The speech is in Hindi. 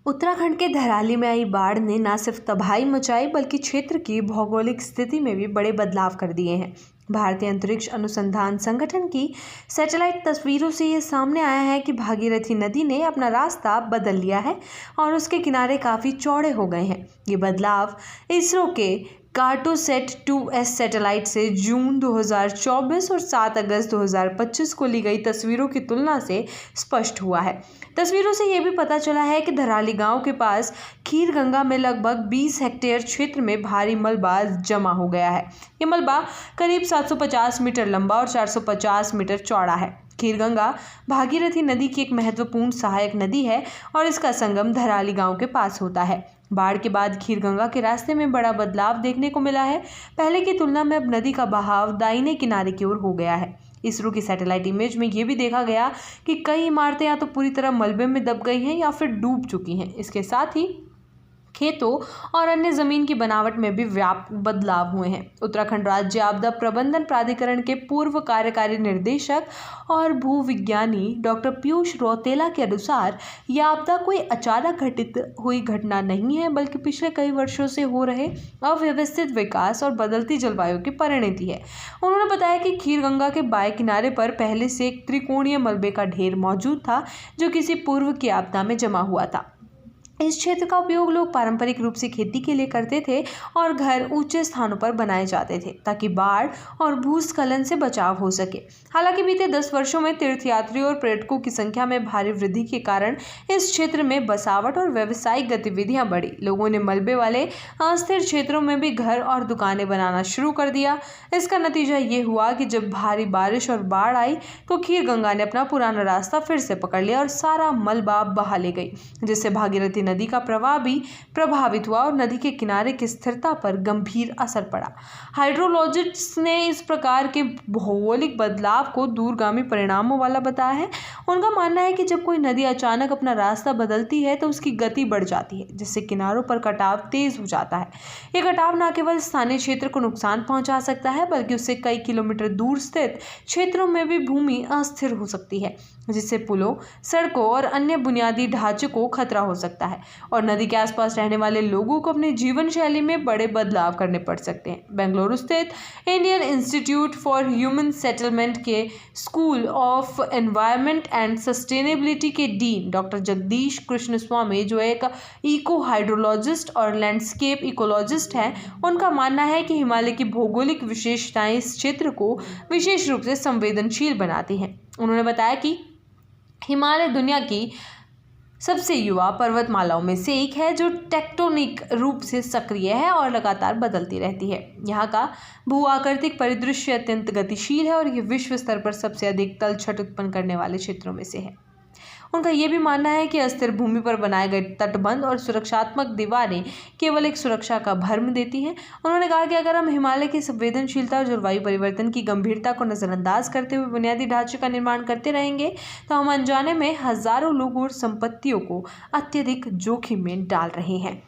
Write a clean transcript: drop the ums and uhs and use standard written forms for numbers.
उत्तराखंड के धराली में आई बाढ़ ने न सिर्फ तबाही मचाई बल्कि क्षेत्र की भौगोलिक स्थिति में भी बड़े बदलाव कर दिए हैं। भारतीय अंतरिक्ष अनुसंधान संगठन की सैटेलाइट तस्वीरों से ये सामने आया है कि भागीरथी नदी ने अपना रास्ता बदल लिया है और उसके किनारे काफ़ी चौड़े हो गए हैं। ये बदलाव इसरो के कार्टोसैट 2S सैटेलाइट से जून 2024 और 7 अगस्त 2025 को ली गई तस्वीरों की तुलना से स्पष्ट हुआ है। तस्वीरों से ये भी पता चला है कि धराली गांव के पास खीरगंगा में लगभग 20 हेक्टेयर क्षेत्र में भारी मलबा जमा हो गया है। ये मलबा करीब 750 मीटर लंबा और 450 मीटर चौड़ा है। खीरगंगा भागीरथी नदी की एक महत्वपूर्ण सहायक नदी है और इसका संगम धराली गांव के पास होता है। बाढ़ के बाद खीरगंगा के रास्ते में बड़ा बदलाव देखने को मिला है। पहले की तुलना में अब नदी का बहाव दाहिने किनारे की ओर हो गया है। इसरो की सैटेलाइट इमेज में ये भी देखा गया कि कई इमारतें या तो पूरी तरह मलबे में दब गई हैं या फिर डूब चुकी हैं। इसके साथ ही खेतों और अन्य जमीन की बनावट में भी व्यापक बदलाव हुए हैं। उत्तराखंड राज्य आपदा प्रबंधन प्राधिकरण के पूर्व कार्यकारी निर्देशक और भूविज्ञानी डॉक्टर पीयूष रौतेला के अनुसार यह आपदा कोई अचानक घटित हुई घटना नहीं है, बल्कि पिछले कई वर्षों से हो रहे अव्यवस्थित विकास और बदलती जलवायु की परिणति है। उन्होंने बताया कि खीरगंगा के बाएं किनारे पर पहले से एक त्रिकोणीय मलबे का ढेर मौजूद था जो किसी पूर्व की आपदा में जमा हुआ था। इस क्षेत्र का उपयोग लोग पारंपरिक रूप से खेती के लिए करते थे और घर ऊंचे स्थानों पर बनाए जाते थे ताकि बाढ़ और भूस्खलन से बचाव हो सके। हालांकि बीते 10 वर्षों में तीर्थयात्रियों और पर्यटकों की संख्या में भारी वृद्धि के कारण इस क्षेत्र में बसावट और व्यावसायिक गतिविधियां बढ़ी। लोगों ने मलबे वाले अस्थिर क्षेत्रों में भी घर और दुकानें बनाना शुरू कर दिया। इसका नतीजा ये हुआ कि जब भारी बारिश और बाढ़ आई तो खीरगंगा ने अपना पुराना रास्ता फिर से पकड़ लिया और सारा मलबा बहा ले गई, जिससे भागीरथी नदी का प्रवाह भी प्रभावित हुआ और नदी के किनारे की स्थिरता पर गंभीर असर पड़ा। हाइड्रोलॉजिस्ट्स ने इस प्रकार के भौगोलिक बदलाव को दूरगामी परिणामों वाला बताया है। उनका मानना है कि जब कोई नदी अचानक अपना रास्ता बदलती है तो उसकी गति बढ़ जाती है, जिससे किनारों पर कटाव तेज हो जाता है। यह कटाव न केवल स्थानीय क्षेत्र को नुकसान पहुंचा सकता है बल्कि उससे कई किलोमीटर दूर स्थित क्षेत्रों में भी भूमि अस्थिर हो सकती है, जिससे पुलों, सड़कों और अन्य बुनियादी ढांचे को खतरा हो सकता है और नदी के आसपास रहने वाले लोगों को अपनी जीवन शैली में बड़े बदलाव करने पड़ सकते हैं। बेंगलुरु स्थित Indian institute for human settlement के school of environment and sustainability के dean doctor Jagdish Krishnaswamy, जो एक इको हाइड्रोलॉजिस्ट और लैंडस्केप इकोलॉजिस्ट हैं, उनका मानना है कि हिमालय की भौगोलिक विशेषताएं इस क्षेत्र को विशेष रूप से संवेदनशील बनाती हैं। उन्होंने बताया कि हिमालय दुनिया की सबसे युवा पर्वतमालाओं में से एक है जो टेक्टोनिक रूप से सक्रिय है और लगातार बदलती रहती है। यहाँ का भू-आकृतिक परिदृश्य अत्यंत गतिशील है और ये विश्व स्तर पर सबसे अधिक तलछट उत्पन्न करने वाले क्षेत्रों में से है। उनका ये भी मानना है कि अस्थिर भूमि पर बनाए गए तटबंध और सुरक्षात्मक दीवारें केवल एक सुरक्षा का भ्रम देती हैं। उन्होंने कहा कि अगर हम हिमालय की संवेदनशीलता और जलवायु परिवर्तन की गंभीरता को नजरअंदाज करते हुए बुनियादी ढांचे का निर्माण करते रहेंगे तो हम अनजाने में हजारों लोगों और संपत्तियों को अत्यधिक जोखिम में डाल रहे हैं।